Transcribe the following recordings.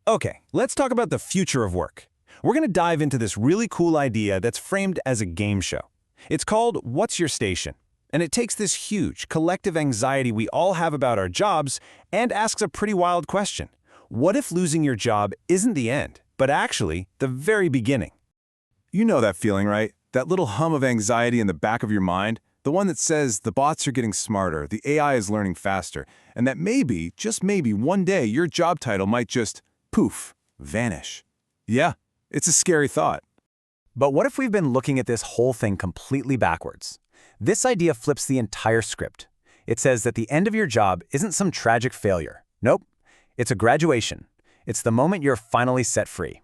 Okay, let's talk about the future of work. We're going to dive into this really cool idea that's framed as a game show. It's called What's Your Station? And it takes this huge, collective anxiety we all have about our jobs and asks a pretty wild question. What if losing your job isn't the end, but actually the very beginning? You know that feeling, right? That little hum of anxiety in the back of your mind? The one that says the bots are getting smarter, the AI is learning faster, and that maybe, just maybe, one day your job title might just, poof, vanish. Yeah, it's a scary thought. But what if we've been looking at this whole thing completely backwards? This idea flips the entire script. It says that the end of your job isn't some tragic failure. Nope. It's a graduation. It's the moment you're finally set free.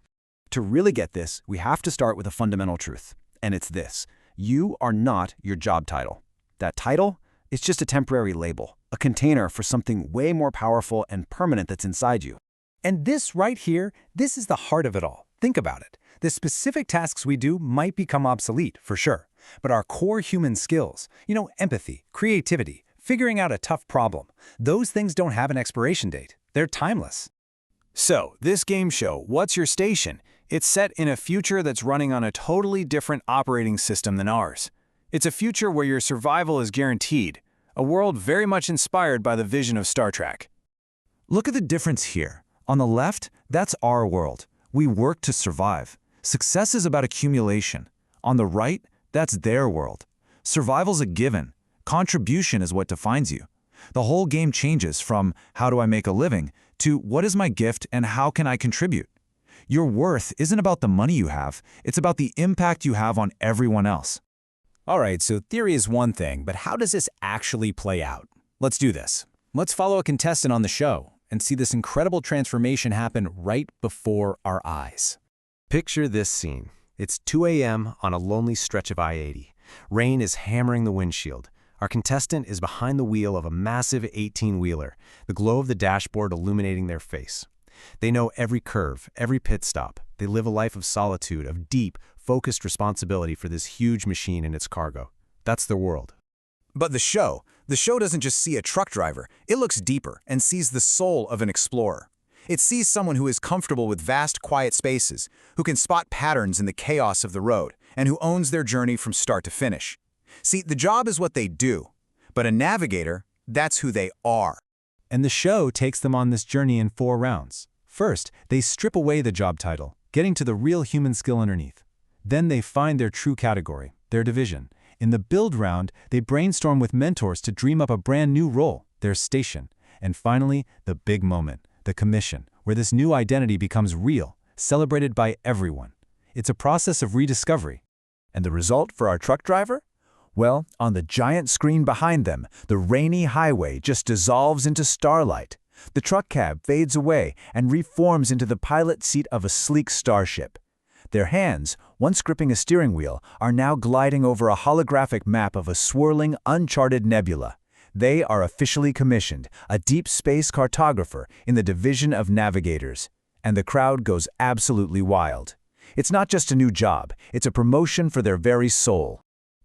To really get this, we have to start with a fundamental truth, and it's this. You are not your job title. That title is just a temporary label, a container for something way more powerful and permanent that's inside you. And this right here, this is the heart of it all. Think about it. The specific tasks we do might become obsolete, for sure. But our core human skills, empathy, creativity, figuring out a tough problem, those things don't have an expiration date. They're timeless. So, this game show, What's Your Station? It's set in a future that's running on a totally different operating system than ours. It's a future where your survival is guaranteed, a world very much inspired by the vision of Star Trek. Look at the difference here. On the left, that's our world. We work to survive. Success is about accumulation. On the right, that's their world. Survival's a given. Contribution is what defines you. The whole game changes from how do I make a living to what is my gift and how can I contribute. Your worth isn't about the money you have, it's about the impact you have on everyone else. All right, so theory is one thing, but how does this actually play out? Let's do this. Let's follow a contestant on the show and see this incredible transformation happen right before our eyes. Picture this scene. It's 2 a.m. on a lonely stretch of I-80. Rain is hammering the windshield. Our contestant is behind the wheel of a massive 18-wheeler, the glow of the dashboard illuminating their face. They know every curve, every pit stop. They live a life of solitude, of deep, focused responsibility for this huge machine and its cargo. That's their world. But the show doesn't just see a truck driver. It looks deeper and sees the soul of an explorer. It sees someone who is comfortable with vast, quiet spaces, who can spot patterns in the chaos of the road, and who owns their journey from start to finish. See, the job is what they do, but a navigator, that's who they are. And the show takes them on this journey in 4 rounds. First, they strip away the job title, getting to the real human skill underneath. Then they find their true category, their division. In the build round, they brainstorm with mentors to dream up a brand new role, their station. And finally, the big moment, the commission, where this new identity becomes real, celebrated by everyone. It's a process of rediscovery. And the result for our truck driver? Well, on the giant screen behind them, the rainy highway just dissolves into starlight. The truck cab fades away and reforms into the pilot seat of a sleek starship. Their hands, once gripping a steering wheel, are now gliding over a holographic map of a swirling, uncharted nebula. They are officially commissioned, a deep space cartographer in the division of navigators. And the crowd goes absolutely wild. It's not just a new job, it's a promotion for their very soul.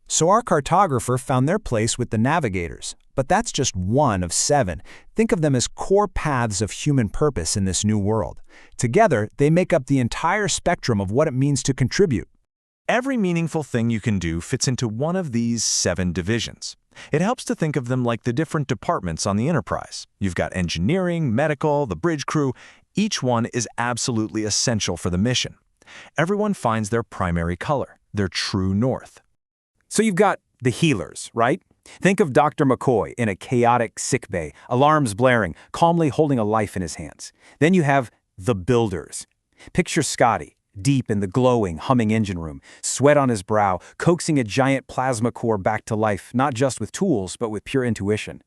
So our cartographer found their place with the navigators. But that's just one of 7. Think of them as core paths of human purpose in this new world. Together, they make up the entire spectrum of what it means to contribute. Every meaningful thing you can do fits into one of these 7 divisions. It helps to think of them like the different departments on the Enterprise. You've got engineering, medical, the bridge crew. Each one is absolutely essential for the mission. Everyone finds their primary color, their true north. So you've got the healers, right? Think of Dr. McCoy in a chaotic sickbay, alarms blaring, calmly holding a life in his hands. Then you have the builders. Picture Scotty, deep in the glowing, humming engine room, sweat on his brow, coaxing a giant plasma core back to life, not just with tools, but with pure intuition.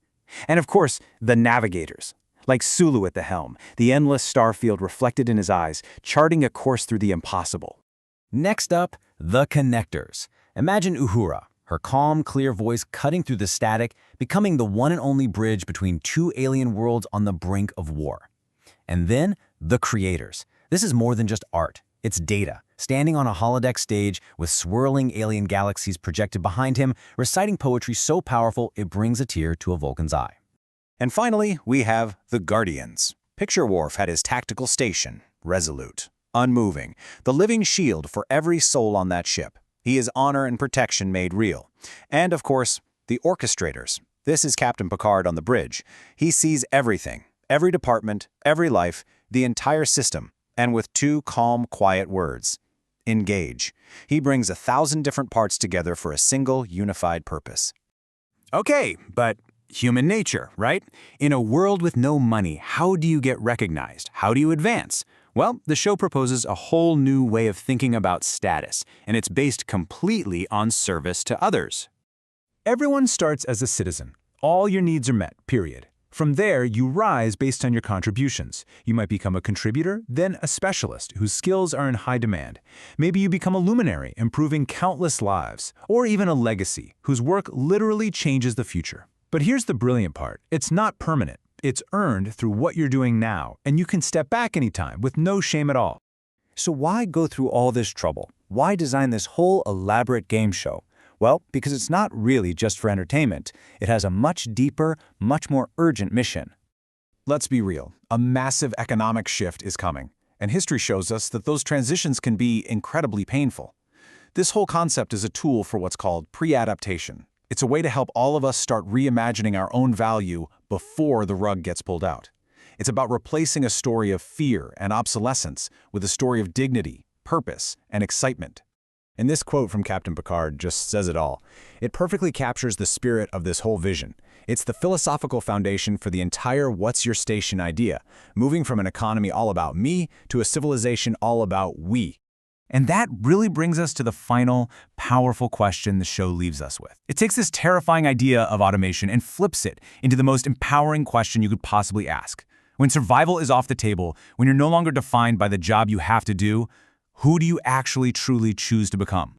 And of course, the navigators. Like Sulu at the helm, the endless starfield reflected in his eyes, charting a course through the impossible. Next up, the connectors. Imagine Uhura, her calm, clear voice cutting through the static, becoming the one and only bridge between 2 alien worlds on the brink of war. And then, the creators. This is more than just art. It's Data, standing on a holodeck stage with swirling alien galaxies projected behind him, reciting poetry so powerful it brings a tear to a Vulcan's eye. And finally, we have the Guardians. Picture Worf at his tactical station, resolute, unmoving, the living shield for every soul on that ship. He is honor and protection made real. And, of course, the orchestrators. This is Captain Picard on the bridge. He sees everything, every department, every life, the entire system, and with two calm, quiet words. Engage. He brings 1,000 different parts together for a single, unified purpose. Okay, but human nature, right? In a world with no money, how do you get recognized? How do you advance? Well, the show proposes a whole new way of thinking about status, and it's based completely on service to others. Everyone starts as a citizen. All your needs are met, period. From there, you rise based on your contributions. You might become a contributor, then a specialist whose skills are in high demand. Maybe you become a luminary, improving countless lives, or even a legacy whose work literally changes the future. But here's the brilliant part. It's not permanent. It's earned through what you're doing now, and you can step back anytime with no shame at all. So why go through all this trouble? Why design this whole elaborate game show? Well, because it's not really just for entertainment. It has a much deeper, much more urgent mission. Let's be real. A massive economic shift is coming, and history shows us that those transitions can be incredibly painful. This whole concept is a tool for what's called pre-adaptation. It's a way to help all of us start reimagining our own value before the rug gets pulled out. It's about replacing a story of fear and obsolescence with a story of dignity, purpose, and excitement. And this quote from Captain Picard just says it all. It perfectly captures the spirit of this whole vision. It's the philosophical foundation for the entire "what's your station" idea, moving from an economy all about me to a civilization all about we. And that really brings us to the final, powerful question the show leaves us with. It takes this terrifying idea of automation and flips it into the most empowering question you could possibly ask. When survival is off the table, when you're no longer defined by the job you have to do, who do you actually truly choose to become?